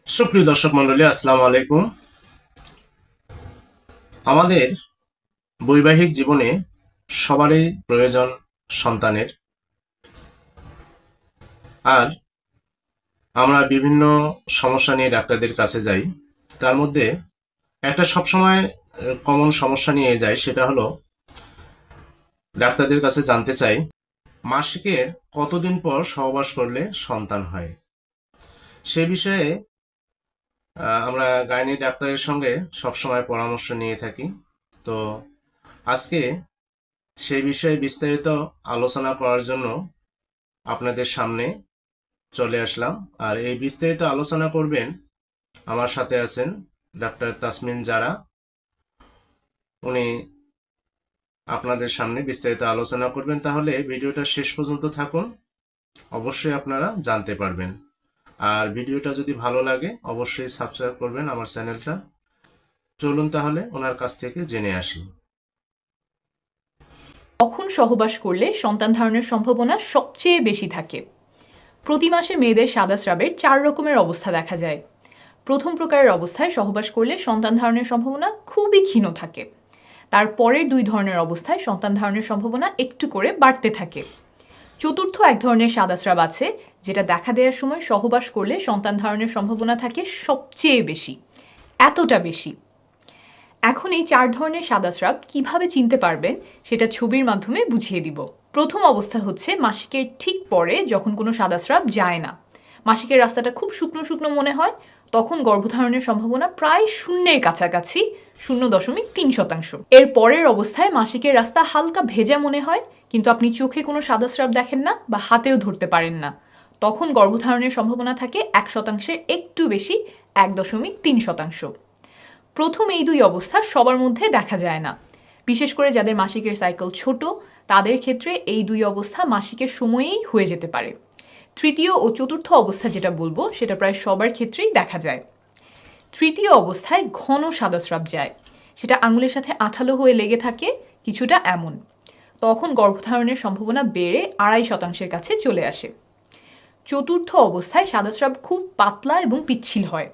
সুপ্রিয় দর্শক মন্ডলী, আসসালামু আলাইকুম। আমাদের বৈবাহিক জীবনে সবারই প্রয়োজন সন্তানের। আর আমরা বিভিন্ন সমস্যা নিয়ে ডাক্তারদের কাছে যাই। তার মধ্যে একটা সবসময় কমন সমস্যা নিয়ে যাই, সেটা হলো ডাক্তারদের কাছে জানতে চাই মাসিকে কতদিন পর সহবাস করলে সন্তান হয়। সে বিষয়ে আমরা গাইনি ডাক্তারের সঙ্গে সবসময় পরামর্শ নিয়ে থাকি। তো আজকে সেই বিষয়ে বিস্তারিত আলোচনা করার জন্য আপনাদের সামনে চলে আসলাম। আর এই বিস্তারিত আলোচনা করবেন, আমার সাথে আছেন ডাক্তার তাসমিন জারা। উনি আপনাদের সামনে বিস্তারিত আলোচনা করবেন। তাহলে ভিডিওটা শেষ পর্যন্ত থাকুন, অবশ্যই আপনারা জানতে পারবেন। আর ভিডিওটা যদি ভালো লাগে অবশ্যই সাবস্ক্রাইব করবেন আমার চ্যানেলটা। চলুন তাহলে ওনার কাছ থেকে জেনে আসি। কখন সহবাস করলে সন্তান ধারণের সম্ভাবনা সবচেয়ে বেশি থাকে? প্রতি মাসে মেয়েদের সাদাস্রাবের 4 রকমের অবস্থা দেখা যায়। প্রথম প্রকারের অবস্থায় সহবাস করলে সন্তান ধারণের সম্ভাবনা খুবই ক্ষীণ থাকে। তার পরের 2 ধরনের অবস্থায় সন্তান ধারণের সম্ভাবনা একটু করে বাড়তে থাকে। চতুর্থ এক ধরনের সাদাস্রাব আছে, যেটা দেখা দেওয়ার সময় সহবাস করলে সন্তান ধারণের সম্ভাবনা থাকে সবচেয়ে বেশি, এতটা বেশি। এখন এই 4 ধরনের সাদাস্রাব কিভাবে চিনতে পারবেন সেটা ছবির মাধ্যমে বুঝিয়ে দিব। প্রথম অবস্থা হচ্ছে মাসিকের ঠিক পরে যখন কোনো সাদাস্রাব যায় না, মাসিকের রাস্তাটা খুব শুকনো শুকনো মনে হয়, তখন গর্ভধারণের সম্ভাবনা প্রায় শূন্যের কাছাকাছি, 0.3%। এর পরের অবস্থায় মাসিকের রাস্তা হালকা ভেজা মনে হয়, কিন্তু আপনি চোখে কোনো সাদাস্রাব দেখেন না বা হাতেও ধরতে পারেন না, তখন গর্ভধারণের সম্ভাবনা থাকে 1%-এর একটু বেশি, 1.3%। প্রথম এই 2 অবস্থা সবার মধ্যে দেখা যায় না, বিশেষ করে যাদের মাসিকের সাইকেল ছোট তাদের ক্ষেত্রে এই 2 অবস্থা মাসিকের সময়েই হয়ে যেতে পারে। তৃতীয় ও চতুর্থ অবস্থা যেটা বলবো সেটা প্রায় সবার ক্ষেত্রেই দেখা যায়। তৃতীয় অবস্থায় ঘন সাদাস্রাব যায়, সেটা আঙুলের সাথে আঠালো হয়ে লেগে থাকে, কিছুটা এমন। তখন গর্ভধারণের সম্ভাবনা বেড়ে 2.5%-এর কাছে চলে আসে। চতুর্থ অবস্থায় সাদাস্রাব খুব পাতলা এবং পিচ্ছিল হয়,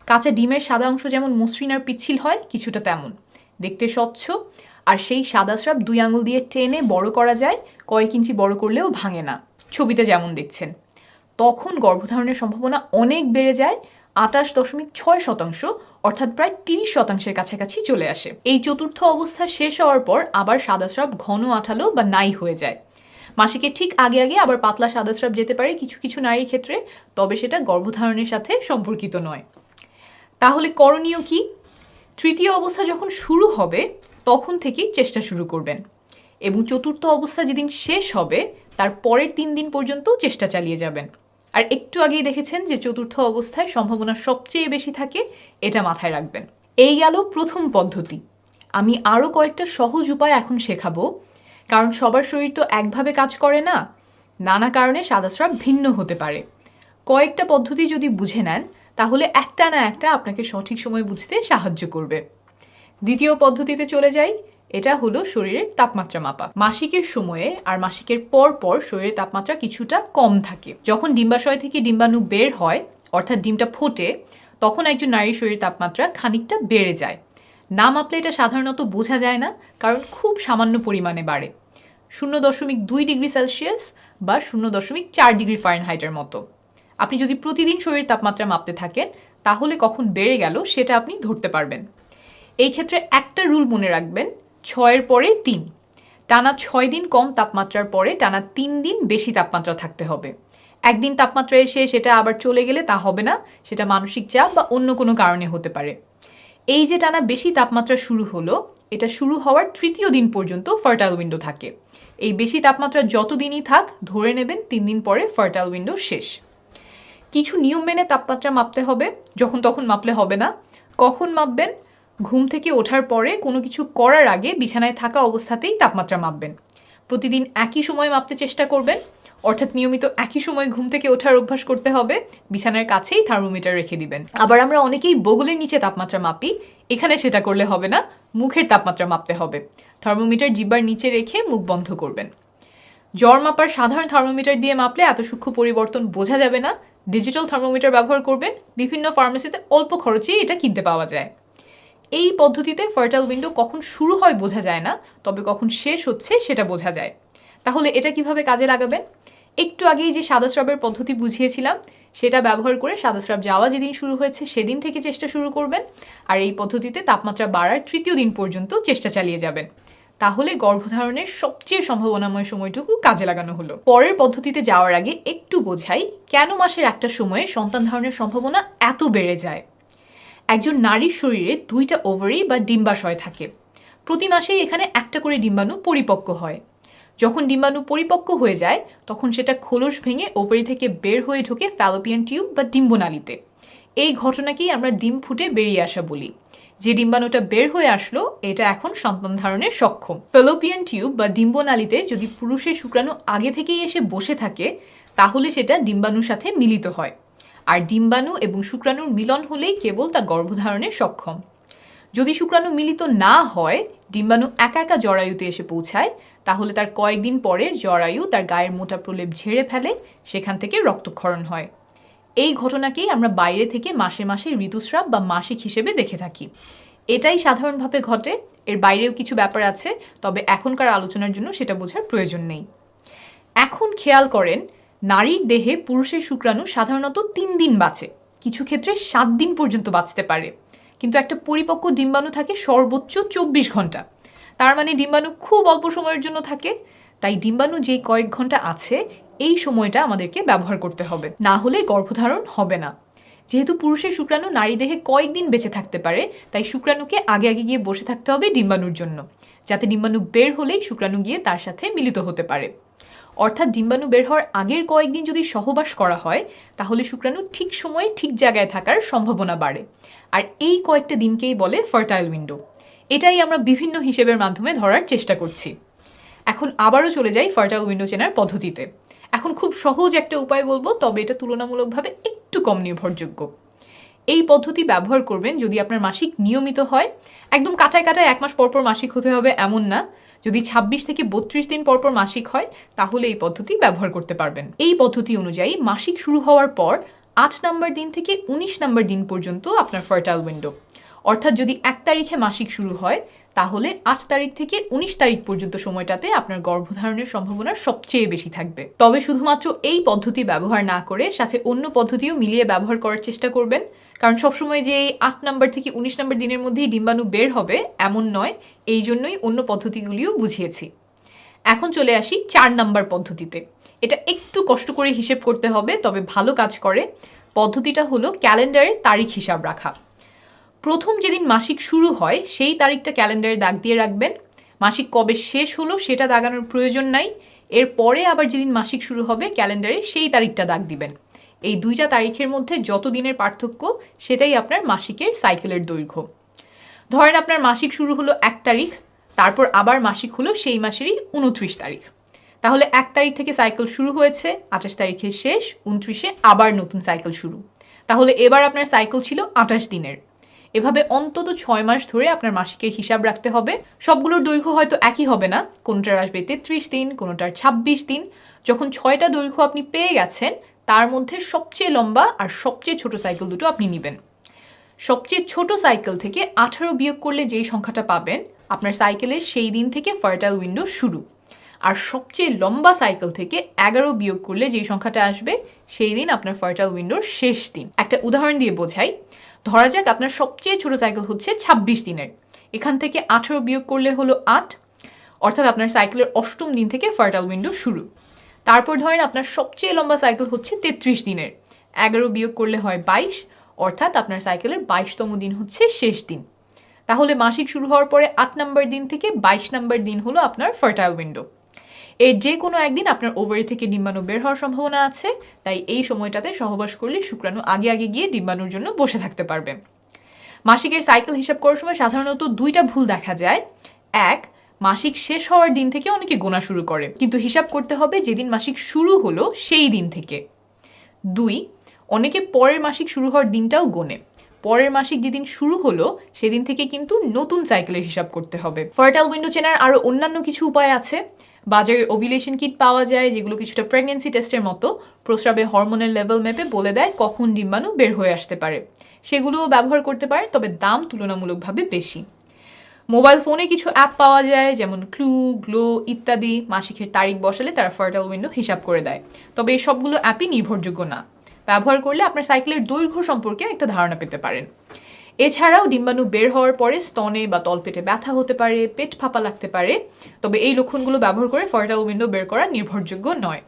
কাঁচা ডিমের সাদা অংশ যেমন মসৃণ আর পিচ্ছিল হয়, কিছুটা তেমন, দেখতে স্বচ্ছ। আর সেই সাদাস্রাব 2 আঙুল দিয়ে টেনে বড় করা যায়, কয়েক ইঞ্চি বড় করলেও ভাঙে না, ছবিতে যেমন দেখছেন। তখন গর্ভধারণের সম্ভাবনা অনেক বেড়ে যায়, 28.6%, অর্থাৎ প্রায় 30%-এর কাছাকাছি চলে আসে। এই চতুর্থ অবস্থা শেষ হওয়ার পর আবার সাদাস্রাব ঘন আঠালো বা নাই হয়ে যায়। মাসিকের ঠিক আগে আগে আবার পাতলা সাদাস্রাব যেতে পারে কিছু কিছু নারীর ক্ষেত্রে, তবে সেটা গর্ভধারণের সাথে সম্পর্কিত নয়। তাহলে করণীয় কি? তৃতীয় অবস্থা যখন শুরু হবে তখন থেকেই চেষ্টা শুরু করবেন, এবং চতুর্থ অবস্থা যেদিন শেষ হবে তার পরের 3 দিন পর্যন্ত চেষ্টা চালিয়ে যাবেন। আর একটু আগেই দেখেছেন যে চতুর্থ অবস্থায় সম্ভাবনা সবচেয়ে বেশি থাকে, এটা মাথায় রাখবেন। এই গেল প্রথম পদ্ধতি। আমি আরও কয়েকটা সহজ উপায় এখন শেখাবো, কারণ সবার শরীর তো একভাবে কাজ করে না, নানা কারণে সাদাস্রাব ভিন্ন হতে পারে। কয়েকটা পদ্ধতি যদি বুঝে নেন তাহলে একটা না একটা আপনাকে সঠিক সময় বুঝতে সাহায্য করবে। দ্বিতীয় পদ্ধতিতে চলে যাই, এটা হলো শরীরের তাপমাত্রা মাপা। মাসিকের সময়ে আর মাসিকের পর পর শরীরের তাপমাত্রা কিছুটা কম থাকে। যখন ডিম্বাশয় থেকে ডিম্বাণু বের হয়, অর্থাৎ ডিমটা ফোটে, তখন একজন নারীর শরীরের তাপমাত্রা খানিকটা বেড়ে যায়। না মাপলে এটা সাধারণত বোঝা যায় না, কারণ খুব সামান্য পরিমাণে বাড়ে, 0.2 ডিগ্রি সেলসিয়াস বা 0.4 ডিগ্রি ফারেনহাইটের মতো। আপনি যদি প্রতিদিন শরীরের তাপমাত্রা মাপতে থাকেন তাহলে কখন বেড়ে গেল সেটা আপনি ধরতে পারবেন। এই ক্ষেত্রে একটা রুল মনে রাখবেন, 6-এর পরে 3। টানা 6 দিন কম তাপমাত্রার পরে টানা 3 দিন বেশি তাপমাত্রা থাকতে হবে। একদিন তাপমাত্রা এসে সেটা আবার চলে গেলে তা হবে না, সেটা মানসিক চাপ বা অন্য কোনো কারণে হতে পারে। এই যে টানা বেশি তাপমাত্রা শুরু হলো, এটা শুরু হওয়ার 3য় দিন পর্যন্ত ফার্টাইল উইন্ডো থাকে। এই বেশি তাপমাত্রা যত দিনই থাক, ধরে নেবেন 3 দিন পরে ফার্টাইল উইন্ডো শেষ। কিছু নিয়ম মেনে তাপমাত্রা মাপতে হবে, যখন তখন মাপলে হবে না। কখন মাপবেন? ঘুম থেকে ওঠার পরে কোনো কিছু করার আগে বিছানায় থাকা অবস্থাতেই তাপমাত্রা মাপবেন। প্রতিদিন একই সময় মাপতে চেষ্টা করবেন, অর্থাৎ নিয়মিত একই সময় ঘুম থেকে ওঠার অভ্যাস করতে হবে। বিছানার কাছেই থার্মোমিটার রেখে দিবেন। আবার আমরা অনেকেই বগলের নিচে তাপমাত্রা মাপি, এখানে সেটা করলে হবে না, মুখের তাপমাত্রা মাপতে হবে। থার্মোমিটার জিহ্বার নিচে রেখে মুখ বন্ধ করবেন। জ্বর মাপার সাধারণ থার্মোমিটার দিয়ে মাপলে এত সূক্ষ্ম পরিবর্তন বোঝা যাবে না, ডিজিটাল থার্মোমিটার ব্যবহার করবেন। বিভিন্ন ফার্মেসিতে অল্প খরচেই এটা কিনতে পাওয়া যায়। এই পদ্ধতিতে ফার্টাইল উইন্ডো কখন শুরু হয় বোঝা যায় না, তবে কখন শেষ হচ্ছে সেটা বোঝা যায়। তাহলে এটা কিভাবে কাজে লাগাবেন? একটু আগেই যে সাদাস্রাবের পদ্ধতি বুঝিয়েছিলাম সেটা ব্যবহার করে সাদাস্রাব যাওয়া যেদিন শুরু হয়েছে সেদিন থেকে চেষ্টা শুরু করবেন, আর এই পদ্ধতিতে তাপমাত্রা বাড়ার 3য় দিন পর্যন্ত চেষ্টা চালিয়ে যাবেন। তাহলে গর্ভধারণের সবচেয়ে সম্ভাবনাময় সময়টুকু কাজে লাগানো হলো। পরের পদ্ধতিতে যাওয়ার আগে একটু বোঝাই কেন মাসের একটা সময়ে সন্তান ধারণের সম্ভাবনা এত বেড়ে যায়। একজন নারীর শরীরে 2টা ওভারি বা ডিম্বাশয় থাকে। প্রতি মাসেই এখানে একটা করে ডিম্বাণু পরিপক্ক হয়। যখন ডিম্বাণু পরিপক্ক হয়ে যায় তখন সেটা খোলস ভেঙে ওভারি থেকে বের হয়ে ঢোকে ফ্যালোপিয়ান টিউব বা ডিম্বনালীতে। এই ঘটনাকেই আমরা ডিম ফুটে বেরিয়ে আসা বলি। যে ডিম্বাণুটা বের হয়ে আসলো এটা এখন সন্তান ধারণের সক্ষম। ফ্যালোপিয়ান টিউব বা ডিম্বনালীতে যদি পুরুষের শুক্রাণু আগে থেকেই এসে বসে থাকে তাহলে সেটা ডিম্বাণুর সাথে মিলিত হয়, আর ডিম্বাণু এবং শুক্রাণুর মিলন হলেই কেবল তা গর্ভধারণে সক্ষম। যদি শুক্রাণু মিলিত না হয়, ডিম্বাণু একা একা জরায়ুতে এসে পৌঁছায়, তাহলে তার কয়েকদিন পরে জরায়ু তার গায়ের মোটা প্রলেপ ঝেড়ে ফেলে, সেখান থেকে রক্তক্ষরণ হয়। এই ঘটনাকেই আমরা বাইরে থেকে মাসে মাসে ঋতুস্রাব বা মাসিক হিসেবে দেখে থাকি। এটাই সাধারণভাবে ঘটে, এর বাইরেও কিছু ব্যাপার আছে, তবে এখনকার আলোচনার জন্য সেটা বোঝার প্রয়োজন নেই। এখন খেয়াল করেন, নারীর দেহে পুরুষের শুক্রাণু সাধারণত 3 দিন বাঁচে, কিছু ক্ষেত্রে 7 দিন পর্যন্ত বাঁচতে পারে, কিন্তু একটা পরিপক্ক ডিম্বাণু থাকে সর্বোচ্চ 24 ঘন্টা। তার মানে ডিম্বাণু খুব অল্প সময়ের জন্য থাকে। তাই ডিম্বাণু যে কয়েক ঘন্টা আছে এই সময়টা আমাদেরকে ব্যবহার করতে হবে, না হলে গর্ভধারণ হবে না। যেহেতু পুরুষের শুক্রাণু নারী দেহে কয়েকদিন বেঁচে থাকতে পারে, তাই শুক্রাণুকে আগে আগে গিয়ে বসে থাকতে হবে ডিম্বাণুর জন্য, যাতে ডিম্বাণু বের হলেই শুক্রাণু গিয়ে তার সাথে মিলিত হতে পারে। অর্থাৎ ডিম্বাণু বের হওয়ার আগের কয়েকদিন যদি সহবাস করা হয় তাহলে শুক্রাণু ঠিক সময়ে ঠিক জায়গায় থাকার সম্ভাবনা বাড়ে, আর এই কয়েকটা দিনকেই বলে ফার্টাইল উইন্ডো। এটাই আমরা বিভিন্ন হিসেবের মাধ্যমে ধরার চেষ্টা করছি। এখন আবারও চলে যাই ফার্টাইল উইন্ডো চেনার পদ্ধতিতে। এখন খুব সহজ একটা উপায় বলবো, তবে এটা তুলনামূলকভাবে একটু কম নির্ভরযোগ্য। এই পদ্ধতি ব্যবহার করবেন যদি আপনার মাসিক নিয়মিত হয়। একদম কাটায় কাটায় 1 মাস পরপর মাসিক হতে হবে এমন না। যদি 26 থেকে 32 দিন পরপর মাসিক হয় তাহলে এই পদ্ধতি ব্যবহার করতে পারবেন। এই পদ্ধতি অনুযায়ী মাসিক শুরু হওয়ার পর 8 নম্বর দিন থেকে 19 নম্বর দিন পর্যন্ত আপনার ফার্টাইল উইন্ডো। অর্থাৎ যদি 1 তারিখে মাসিক শুরু হয় তাহলে 8 তারিখ থেকে 19 তারিখ পর্যন্ত সময়টাতে আপনার গর্ভধারণের সম্ভাবনা সবচেয়ে বেশি থাকবে। তবে শুধুমাত্র এই পদ্ধতি ব্যবহার না করে সাথে অন্য পদ্ধতিও মিলিয়ে ব্যবহার করার চেষ্টা করবেন, কারণ সবসময় যে এই 8 নম্বর থেকে 19 নম্বর দিনের মধ্যেই ডিম্বাণু বের হবে এমন নয়। এই জন্যই অন্য পদ্ধতিগুলিও বুঝিয়েছি। এখন চলে আসি 4 নম্বর পদ্ধতিতে। এটা একটু কষ্ট করে হিসেব করতে হবে, তবে ভালো কাজ করে। পদ্ধতিটা হলো ক্যালেন্ডারে তারিখ হিসাব রাখা। প্রথম যেদিন মাসিক শুরু হয় সেই তারিখটা ক্যালেন্ডারে দাগ দিয়ে রাখবেন। মাসিক কবে শেষ হলো সেটা দাগানোর প্রয়োজন নাই। এরপরে আবার যেদিন মাসিক শুরু হবে ক্যালেন্ডারে সেই তারিখটা দাগ দিবেন। এই 2টা তারিখের মধ্যে যত দিনের পার্থক্য সেটাই আপনার মাসিকের সাইকেলের দৈর্ঘ্য। ধরেন আপনার মাসিক শুরু হলো 1 তারিখ, তারপর আবার মাসিক হলো সেই মাসেরই 29 তারিখ। তাহলে 1 তারিখ থেকে সাইকেল শুরু হয়েছে, 28 তারিখে শেষ, 29-এ আবার নতুন সাইকেল শুরু। তাহলে এবার আপনার সাইকেল ছিল 28 দিনের। এভাবে অন্তত 6 মাস ধরে আপনার মাসিকের হিসাব রাখতে হবে। সবগুলোর দৈর্ঘ্য হয়তো একই হবে না, কোনোটার আসবে 33 দিন, কোনোটার 26 দিন। যখন 6টা দৈর্ঘ্য আপনি পেয়ে গেছেন তার মধ্যে সবচেয়ে লম্বা আর সবচেয়ে ছোট সাইকেল দুটো আপনি নেবেন। সবচেয়ে ছোট সাইকেল থেকে 18 বিয়োগ করলে যেই সংখ্যাটা পাবেন আপনার সাইকেলের সেই দিন থেকে ফার্টাইল উইন্ডো শুরু, আর সবচেয়ে লম্বা সাইকেল থেকে 11 বিয়োগ করলে যেই সংখ্যাটা আসবে সেই দিন আপনার ফার্টাইল উইন্ডোর শেষ দিন। একটা উদাহরণ দিয়ে বোঝাই। ধরা যাক আপনার সবচেয়ে ছোট সাইকেল হচ্ছে 26 দিনের, এখান থেকে 18 বিয়োগ করলে হলো 8, অর্থাৎ আপনার সাইকেলের 8ম দিন থেকে ফার্টাইল উইন্ডো শুরু। তারপর ধরেন আপনার সবচেয়ে লম্বা সাইকেল হচ্ছে 33 দিনের, 11 বিয়োগ করলে হয় 22, অর্থাৎ আপনার সাইকেলের 22তম দিন হচ্ছে শেষ দিন। তাহলে মাসিক শুরু হওয়ার পরে 8 নম্বর দিন থেকে 22 নম্বর দিন হলো আপনার ফার্টাইল উইন্ডো। এর যে কোনো একদিন আপনার ওভারি থেকে ডিম্বাণু বের হওয়ার সম্ভাবনা আছে, তাই এই সময়টাতে সহবাস করলে শুক্রাণু আগে আগে গিয়ে ডিম্বাণুর জন্য বসে থাকতে পারবে। মাসিকের সাইকেল হিসাব করার সময় সাধারণত 2টা ভুল দেখা যায়। 1, মাসিক শেষ হওয়ার দিন থেকে অনেকে গোনা শুরু করে, কিন্তু হিসাব করতে হবে যেদিন মাসিক শুরু হলো সেই দিন থেকে। 2, অনেকে পরের মাসিক শুরু হওয়ার দিনটাও গোনে। পরের মাসিক যেদিন শুরু হলো সেদিন থেকে কিন্তু নতুন সাইকেলের হিসাব করতে হবে। ফার্টাইল উইন্ডো চেনার আরও অন্যান্য কিছু উপায় আছে। বাজারে ওভিলেশন কিট পাওয়া যায়, যেগুলো কিছুটা প্রেগন্যান্সি টেস্টের মতো প্রস্রাবে হরমোনের লেভেল মেপে বলে দেয় কখন ডিম্বাণু বের হয়ে আসতে পারে। সেগুলোও ব্যবহার করতে পারে, তবে দাম তুলনামূলকভাবে বেশি। মোবাইল ফোনে কিছু অ্যাপ পাওয়া যায়, যেমন ক্লু, গ্লো ইত্যাদি। মাসিকের তারিখ বসালে তারা ফার্টাইল উইন্ডো হিসাব করে দেয়, তবে এই সবগুলো অ্যাপই নির্ভরযোগ্য না। ব্যবহার করলে আপনার সাইকেলের দৈর্ঘ্য সম্পর্কে একটা ধারণা পেতে পারেন। এছাড়াও ডিম্বাণু বের হওয়ার পরে স্তনে বা তলপেটে ব্যথা হতে পারে, পেট ফাঁপা লাগতে পারে, তবে এই লক্ষণগুলো ব্যবহার করে ফার্টাইল উইন্ডো বের করা নির্ভরযোগ্য নয়।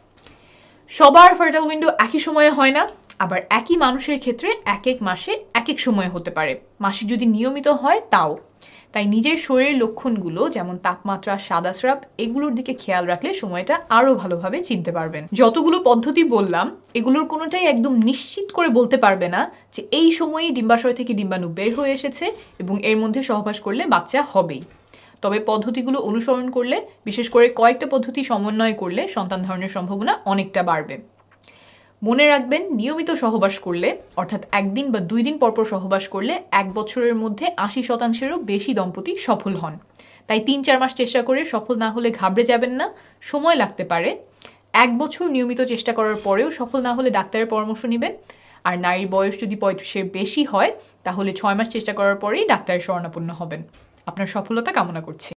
সবার ফার্টাইল উইন্ডো একই সময়ে হয় না, আবার একই মানুষের ক্ষেত্রে এক এক মাসে এক এক সময়ে হতে পারে। মাসিক যদি নিয়মিত হয় তাও। তাই নিজের শরীরের লক্ষণগুলো যেমন তাপমাত্রা, সাদাস্রাব এগুলোর দিকে খেয়াল রাখলে সময়টা আরও ভালোভাবে চিনতে পারবেন। যতগুলো পদ্ধতি বললাম এগুলোর কোনোটাই একদম নিশ্চিত করে বলতে পারবে না যে এই সময়েই ডিম্বাশয় থেকে ডিম্বাণু বের হয়ে এসেছে এবং এর মধ্যে সহবাস করলে বাচ্চা হবেই। তবে পদ্ধতিগুলো অনুসরণ করলে, বিশেষ করে কয়েকটা পদ্ধতি সমন্বয় করলে সন্তান ধারণের সম্ভাবনা অনেকটা বাড়বে। মনে রাখবেন, নিয়মিত সহবাস করলে, অর্থাৎ একদিন বা 2 দিন পরপর সহবাস করলে 1 বছরের মধ্যে 80%-এরও বেশি দম্পতি সফল হন। তাই 3-4 মাস চেষ্টা করে সফল না হলে ঘাবড়ে যাবেন না, সময় লাগতে পারে। 1 বছর নিয়মিত চেষ্টা করার পরেও সফল না হলে ডাক্তারের পরামর্শ নেবেন। আর নারীর বয়স যদি 35-এর বেশি হয় তাহলে 6 মাস চেষ্টা করার পরেই ডাক্তারের শরণাপন্ন হবেন। আপনার সফলতা কামনা করছি।